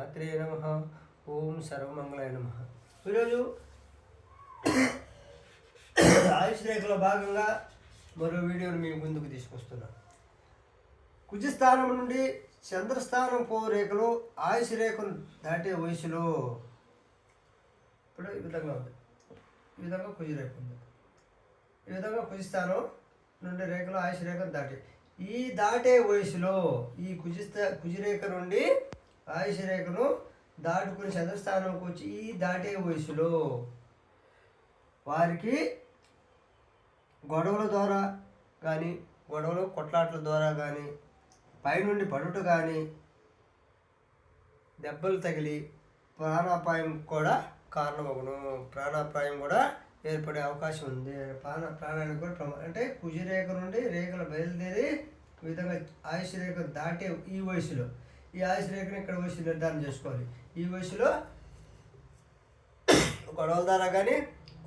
శ్రీమాత్రే నమః. ఓం సర్వమంగళాయ నమః. ఈరోజు ఆయుష్ రేఖలో భాగంగా మరో వీడియోని మీ ముందుకు తీసుకొస్తున్నాను. కుజస్థానం నుండి చంద్రస్థానం రేఖలు ఆయుష్ రేఖను దాటే వయసులో ఇప్పుడు ఈ విధంగా ఉంది. ఈ విధంగా కుజరేఖ ఉంది. ఈ విధంగా కుజస్థానం నుండి రేఖలు ఆయుష్ రేఖను దాటి ఈ దాటే వయసులో ఈ కుజరేఖ నుండి ఆయుష్ రేఖను దాటుకుని చంద్రస్థానంకి వచ్చి ఈ దాటే వయసులో వారికి గొడవల ద్వారా కానీ గొడవలు కొట్లాట్ల ద్వారా కానీ పైనుండి పడుట కానీ దెబ్బలు తగిలి ప్రాణాపాయం కూడా కారణమగును. ప్రాణాపాయం కూడా ఏర్పడే అవకాశం ఉంది. ప్రాణానికి కూడా అంటే కుజరేఖ నుండి రేఖలు బయలుదేరి ఈ విధంగా ఆయుష్ రేఖ దాటే ఈ వయసులో ఈ ఆయుష్ రేఖను ఇక్కడ వయసు నిర్ధారణ చేసుకోవాలి. ఈ వయసులో గొడవల ద్వారా కానీ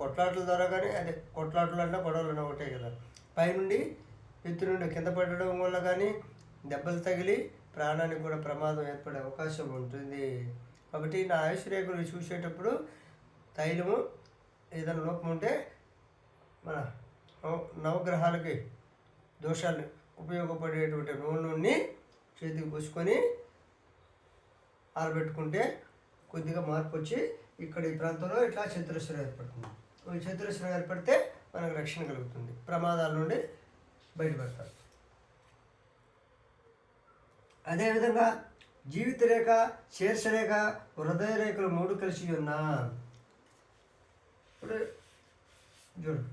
కొట్లాట్ల ద్వారా కానీ అదే కొట్లాటలు అన్నా గొడవలు అన్నా ఒకటే కదా. పైనుండి ఎత్తు నుండి కింద పడడం వల్ల కానీ దెబ్బలు తగిలి ప్రాణానికి కూడా ప్రమాదం ఏర్పడే అవకాశం ఉంటుంది. కాబట్టి నా ఆయుష్ రేఖలు చూసేటప్పుడు తైలము ఏదైనా లోపం ఉంటే మన నవగ్రహాలకి దోషాలు ఉపయోగపడేటువంటి నూనెని చేతికి పూసుకొని ఆరబెట్టుకుంటే కొద్దిగా మార్పు వచ్చి ఇక్కడ ఈ ప్రాంతంలో ఇట్లా చతురస్రం ఏర్పడుతుంది. ఈ చతురస్రం ఏర్పడితే మనకు రక్షణ కలుగుతుంది, ప్రమాదాల నుండి బయటపడతారు. అదేవిధంగా జీవిత రేఖ, శీర్షరేఖ, హృదయ రేఖలు 3 కలిసి ఉన్నా ఇప్పుడు చూడు,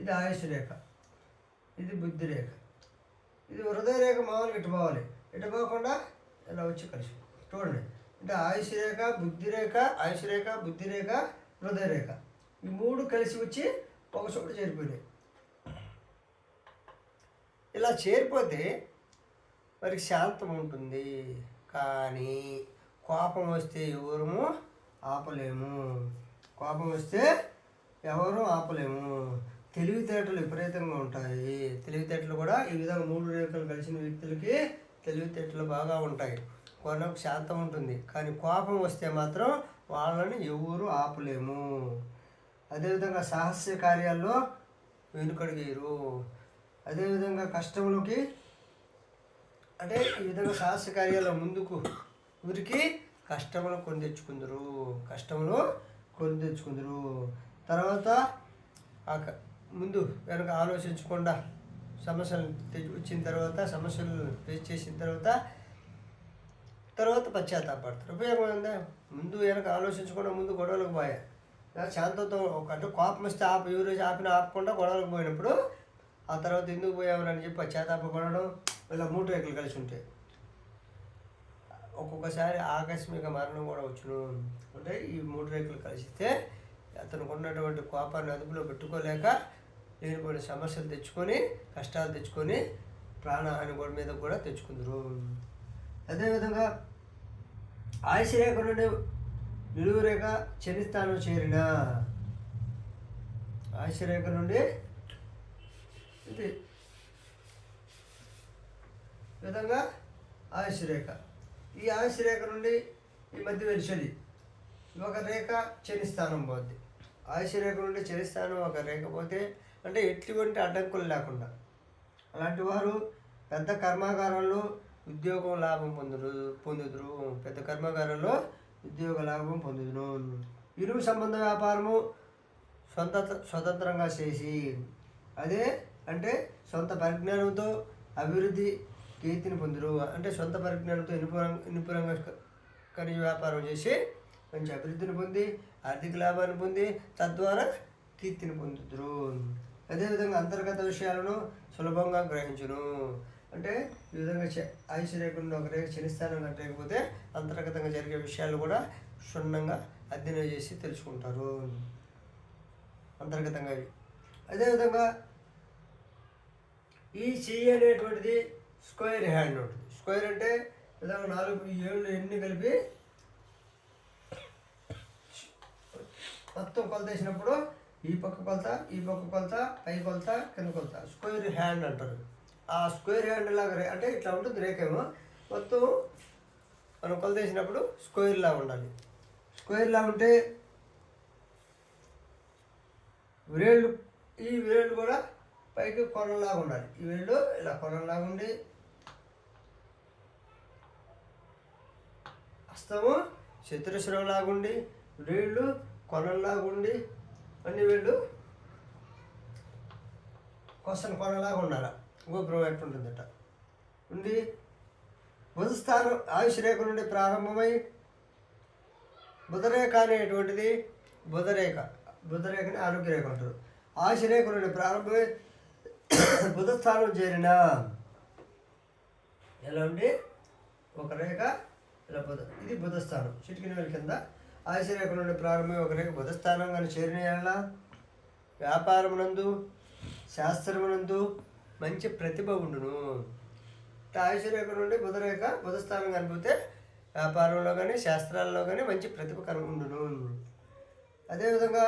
ఇది ఆయుష్ రేఖ, ఇది బుద్ధి రేఖ, ఇది హృదయ రేఖ. మామూలుగా ఇటు పోవాలి, ఇటు పోకుండా ఇలా వచ్చి కలిసి చూడండి. అంటే ఆయుష్ రేఖ, బుద్ధి రేఖ, ఆయుష్ రేఖ, బుద్ధి రేఖ, హృదయ రేఖ ఈ 3 కలిసి వచ్చి ఒక చోట చేరిపోయినాయి. ఇలా చేరిపోతే వారికి శాంతం ఉంటుంది. కానీ కోపం వస్తే ఎవరము ఆపలేము. కోపం వస్తే ఎవరు ఆపలేము. తెలివితేటలు విపరీతంగా ఉంటాయి. తెలివితేటలు కూడా ఈ విధంగా 3 రేఖలు కలిసిన వ్యక్తులకి తెలివితేటలు బాగా ఉంటాయి. కొనకు శాంతం ఉంటుంది. కానీ కోపం వస్తే మాత్రం వాళ్ళని ఎవరు ఆపలేము. అదేవిధంగా సాహస్య కార్యాల్లో వెనుకడిగేరు. అదేవిధంగా కష్టములకి అంటే ఈ విధంగా సాహస కార్యాల ముందుకు ఊరికి కష్టములు కొని తెచ్చుకుందరు. తర్వాత ముందు వెనక ఆలోచించకుండా సమస్యలు వచ్చిన తర్వాత సమస్యలు ఫేస్ చేసిన తర్వాత పశ్చాత్తాపడతారు. ఉపయోగం ఉందా? ముందు వెనక ఆలోచించకుండా ముందు గొడవలకు పోయా శాంతంతో అంటే కోపం వస్తే ఎవరు ఆపకుండా గొడవలకు పోయినప్పుడు ఆ తర్వాత ఎందుకు పోయామని చెప్పి పశ్చాత్తాపడడం ఇలా 3 రేఖలు కలిసి ఉంటాయి. ఒక్కొక్కసారి ఆకస్మిక మరణం కూడా వచ్చును. అంటే ఈ 3 రేఖలు కలిసితే అతనికి ఉన్నటువంటి కోపాన్ని అదుపులో పెట్టుకోలేక లేనిపోయిన సమస్యలు తెచ్చుకొని కష్టాలు తెచ్చుకొని ప్రాణహాని కూడా మీద కూడా తెచ్చుకుందరు. అదేవిధంగా ఆయుష్ రేఖ నుండి నిలువు రేఖ శనిస్థానం చేరిన ఆయుష్ రేఖ నుండి ఇది విధంగా ఆయుష్ రేఖ, ఈ ఆయుష్ రేఖ నుండి ఈ మధ్య వెలిచది ఒక రేఖ శనిస్థానం పోద్ది. ఆయుష్ రేఖ నుండి శనిస్థానం ఒక రేఖ పోతే అంటే ఎటువంటి అడ్డంకులు లేకుండా అలాంటి వారు పెద్ద కర్మాగారంలో ఉద్యోగం లాభం పొందుదురు. పెద్ద కర్మాగారంలో ఉద్యోగ లాభం పొందుదును. ఇరువు సంబంధ వ్యాపారము స్వతంత్రంగా చేసి అదే అంటే సొంత పరిజ్ఞానంతో అభివృద్ధి కీర్తిని పొందురు. అంటే సొంత పరిజ్ఞానంతో ఇనుపు రంగ ఖనిజ వ్యాపారం చేసి మంచి అభివృద్ధిని పొంది ఆర్థిక లాభాన్ని పొంది తద్వారా కీర్తిని పొందుతురు. అదేవిధంగా అంతర్గత విషయాలను సులభంగా గ్రహించును. అంటే ఈ విధంగా ఆయుష్ రేఖ నుండి ఒక రేఖ శనిస్థానం కట్టకపోతే అంతర్గతంగా జరిగే విషయాలు కూడా క్షుణ్ణంగా అధ్యయనం చేసి తెలుసుకుంటారు అంతర్గతంగా. అదేవిధంగా ఈ చెయ్యి అనేటువంటిది స్క్వేర్ హ్యాండ్ ఉంటుంది. స్క్వేర్ అంటే విధంగా 4 ఏళ్ళు ఎన్ని కలిపి మొత్తం కొలత వేసినప్పుడు ఈ పక్క కొలత, ఈ పక్క కొలత, పై కొలత, కింద కొలత స్క్వేర్ హ్యాండ్ అంటారు. ఆ స్క్వేర్ హ్యాండ్ లాగా అంటే ఇట్లా ఉంటుంది రేఖ ఏమో మొత్తం మనం కొలత వేసినప్పుడు స్క్వేర్లా ఉండాలి. స్క్వేర్లా ఉంటే వేళ్ళు, ఈ వేళ్ళు కూడా పైకి కొనలాగా ఉండాలి. ఈ వేళ్ళు ఇలా కొనలాగా ఉండి, హస్తము చతురస్రంలాగా ఉండి, వేళ్ళు కొనలాగా ఉండి, అన్ని వేళ్ళు కొనలాగా ఉండాలి. గోపురం ఎట్టుంటుందట ఉండి, బుధస్థానం ఆయుష్ రేఖ నుండి ప్రారంభమై బుధరేఖ అనేటువంటిది బుధరేఖని ఆరోగ్య రేఖ అంటారు. ఆయుష్ రేఖ నుండి ప్రారంభమై బుధస్థానం చేరిన ఎలా ఉండి ఒక రేఖ ఇలా ఇది బుధస్థానం. చిటికిన వేల కింద ఆయుష్ రేఖ నుండి ప్రారంభమై ఒక రేఖ బుధస్థానం కానీ చేరిన ఎలా వ్యాపారమునందు శాస్త్రమునందు మంచి ప్రతిభ ఉండును. ఆయుష్ రేఖ నుండి బుధస్థానం కనిపితే వ్యాపారంలో కానీ శాస్త్రాల్లో కానీ మంచి ప్రతిభ కనుగొండును. అదేవిధంగా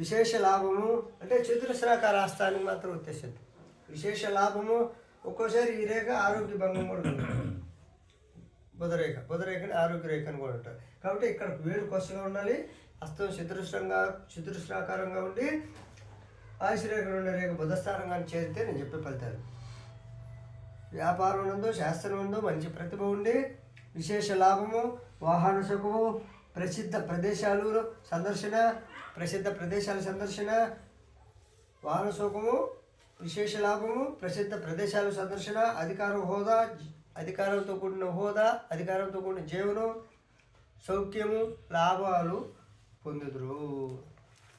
విశేష లాభము అంటే చతురస్రాకార హస్తానికి మాత్రం ఉద్దేశం. విశేష లాభము ఒక్కోసారి ఈ రేఖ ఆరోగ్య భంగం కూడా ఉంటుంది. బుధరేఖని ఆరోగ్య రేఖ అని కూడా ఉంటారు. కాబట్టి ఇక్కడ వేలు కొసగా ఉండాలి, హస్తం చతురస్రాకారంగా ఉండి ఆయుష్ రేఖ నుండి రేఖ బుధస్థానంగా చేరితే నేను చెప్పే ఫలితాలు. వ్యాపారం నందు శాస్త్రం నందు మంచి ప్రతిభ ఉండి విశేష లాభము, వాహన సుఖము, ప్రసిద్ధ ప్రదేశాల సందర్శన, వాహన సుఖము, విశేష లాభము, ప్రసిద్ధ ప్రదేశాల సందర్శన, అధికారంతో కూడిన హోదా, అధికారంతో కూడిన జీవనం, సౌఖ్యము, లాభాలు పొందుదురు.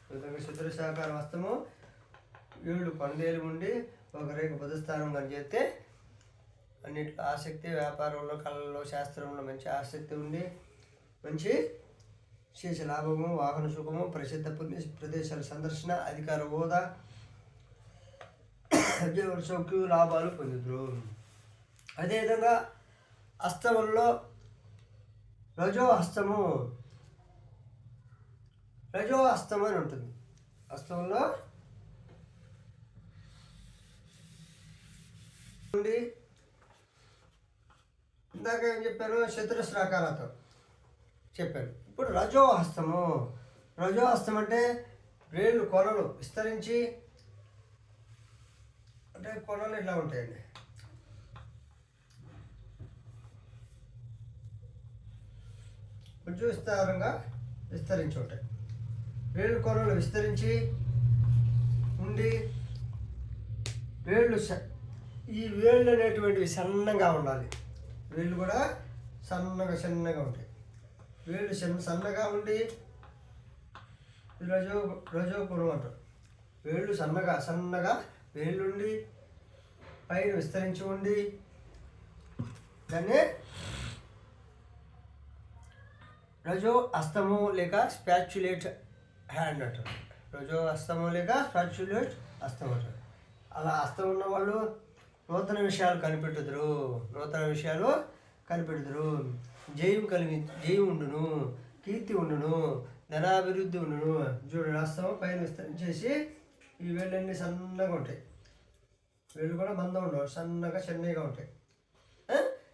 విధంగా చతురస్రాకార హస్తము, 7 కొండేలు ఉండి ఒక రేఖ బుధస్థానం కానీ చేస్తే అన్నింటిలో ఆసక్తి, వ్యాపారంలో, కళల్లో, శాస్త్రంలో మంచి ఆసక్తి ఉండి మంచి విశేష లాభము, వాహన సుఖము, ప్రసిద్ధ ప్రదేశాల సందర్శన, అధికార హోదా, జీవన సౌఖ్యం, లాభాలు పొందుతురు. అదేవిధంగా హస్తముల్లో రజో హస్తము అని ఉంటుంది. హస్తంలో ఉండి ఇందాక ఏం చెప్పాను, చతురస్రాకారతో చెప్పాను. ఇప్పుడు రజో హస్తం అంటే వేళ్ళు కొనలు విస్తరించి, అంటే కొనలు ఇట్లా ఉంటాయండి. కొంచెం విస్తరించి ఉంటాయి. వేళ్ళు కొనలు విస్తరించి ఉండి, ఈ వేళ్ళు అనేటువంటివి సన్నగా ఉండాలి. వేళ్ళు కూడా సన్నగా ఉంటాయి. వేళ్ళు సన్నగా ఉండి రజో గుణం అంటారు. వేళ్ళు సన్నగా వేళ్ళుండి పైన విస్తరించి ఉండి దాన్ని రజో హస్తము లేక స్పాచ్యులేట్ హ్యాండ్ అంటారు. రజో హస్తము లేక స్పాచ్యులేట్ హస్తం అంటారు. అలా హస్తం ఉన్న వాళ్ళు నూతన విషయాలు కనిపెడుదురు, జయం ఉండును, కీర్తి ఉండును, ధనాభివృద్ధి ఉండును. చూడండి, హస్తం పైన విస్తరించేసి ఈ వేళ్ళన్నీ సన్నగా ఉంటాయి. వేళ్ళు కూడా మందం ఉండవు, చిన్నగా ఉంటాయి.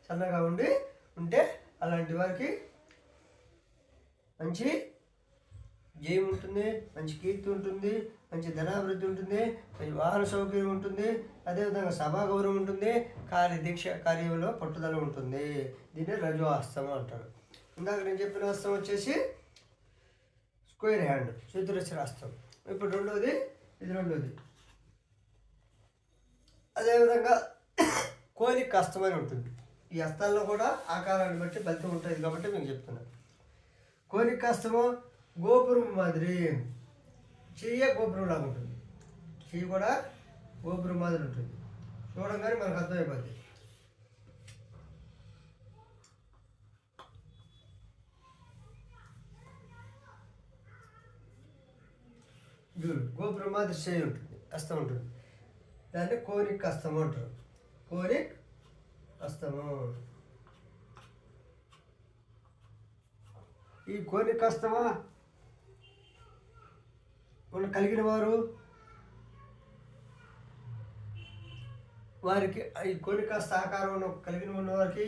సన్నగా ఉంటే అలాంటి వారికి మంచి జయం ఉంటుంది, మంచి కీర్తి ఉంటుంది, మంచి ధనాభివృద్ధి ఉంటుంది, మంచి వాహన సౌకర్యం ఉంటుంది, అదేవిధంగా సభా గౌరవం ఉంటుంది, కార్యంలో పట్టుదల ఉంటుంది. దీన్ని రజో హస్తం అంటారు. ఇందాక నేను చెప్పిన హస్తం వచ్చేసి స్క్వేర్ హ్యాండ్, చతురస్ర హస్తం. ఇప్పుడు రెండోది. అదేవిధంగా కోరిక హస్తం అని ఉంటుంది. ఈ హస్తాల్లో కూడా ఆకారాన్ని బట్టి ఫలితం ఉంటుంది కాబట్టి మీకు చెప్తున్నాను. కోరిక హస్తము గోపురం మాదిరి, చెయ్య గోపురం లాగా ఉంటుంది. చెయ్యి కూడా గోపురం మాదిరి ఉంటుంది. చూడంగానే మనకు అర్థమైపోద్ది. గోపురం మాదిరి చెయ్యి ఉంటుంది, హస్తం ఉంటుంది. దాన్ని కోరిక హస్తము అంటారు. కోరిక హస్తము. ఈ కోరిక హస్తమా కలిగిన వారికి ఈ కోరిక హస్త ఆకారం కలిగిన ఉన్న వారికి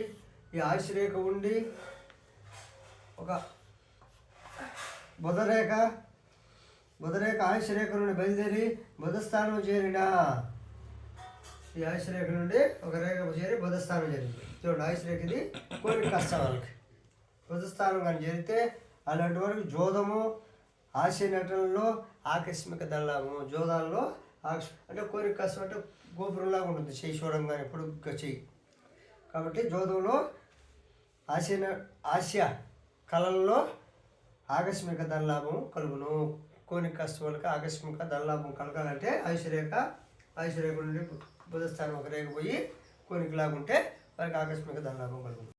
ఈ ఆయుష్ రేఖ ఉండి ఒక బుధరేఖ ఆయుష్ రేఖ నుండి బయలుదేరి బుధస్థానం చేరిన ఈ ఆయుష్ రేఖ నుండి ఒక రేఖ చేరి బుధస్థానం చేరింది. చూడండి ఆయుష్ రేఖ ఇది కోరిక కష్టం వాళ్ళకి. బుధస్థానం కానీ చేరితే అలాంటి వరకు జోదము ఆశయ నటనలో ఆకస్మిక దళము. జోదాల్లో అంటే కోరిక కష్టం అంటే గోపురంలాగా ఉంటుంది చెయ్యి చూడంగానే పొడుగ్గా చెయ్యి. కాబట్టి జోదంలో ఆశయ కళల్లో ఆకస్మిక ధనలాభం కలుగును. కోరిక కష్టం వాళ్ళకి ఆకస్మిక ధనలాభం కలగాలంటే ఆయుష్ రేఖ నుండి బుధస్థానం ఒక రేఖ పోయి కోరిక లాగుంటే వారికి ఆకస్మిక ధనలాభం కలుగును.